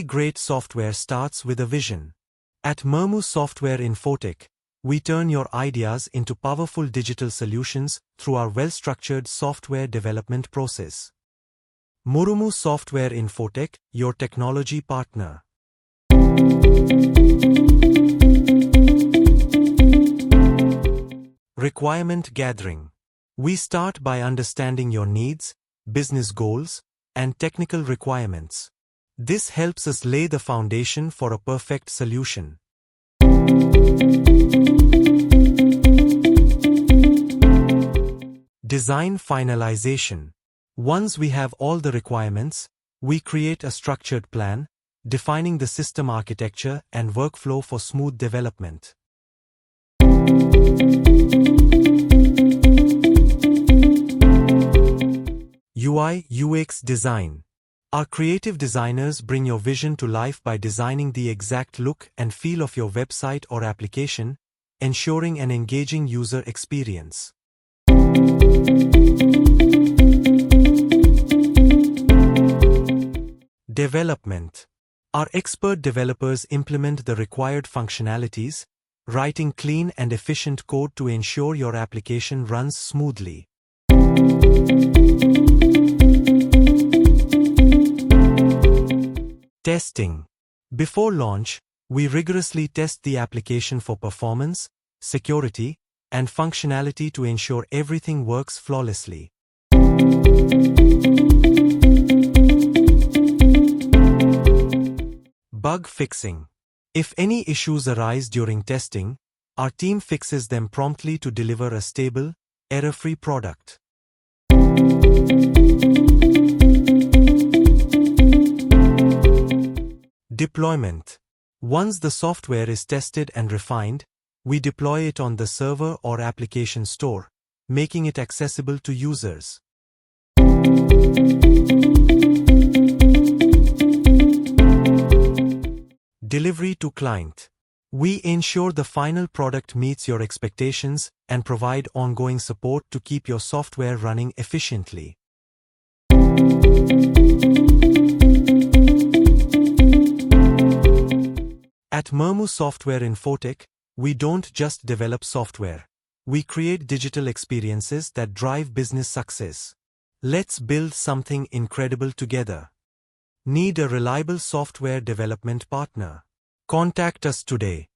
great software starts with a vision. At Murmu Software Infotech, we turn your ideas into powerful digital solutions through our well-structured software development process. Murmu Software Infotech, your technology partner. Requirement gathering. We start by understanding your needs, business goals, and technical requirements. This helps us lay the foundation for a perfect solution. Design finalization. Once we have all the requirements, we create a structured plan, defining the system architecture and workflow for smooth development. UI/UX design. Our creative designers bring your vision to life by designing the exact look and feel of your website or application, ensuring an engaging user experience. Development. Our expert developers implement the required functionalities, writing clean and efficient code to ensure your application runs smoothly. Testing. Before launch, we rigorously test the application for performance, security, and functionality to ensure everything works flawlessly. Bug fixing. If any issues arise during testing, our team fixes them promptly to deliver a stable, error-free product. Deployment. Once the software is tested and refined, we deploy it on the server or application store, making it accessible to users. Delivery to client. We ensure the final product meets your expectations and provide ongoing support to keep your software running efficiently. At Murmu Software Infotech, we don't just develop software. We create digital experiences that drive business success. Let's build something incredible together. Need a reliable software development partner? Contact us today.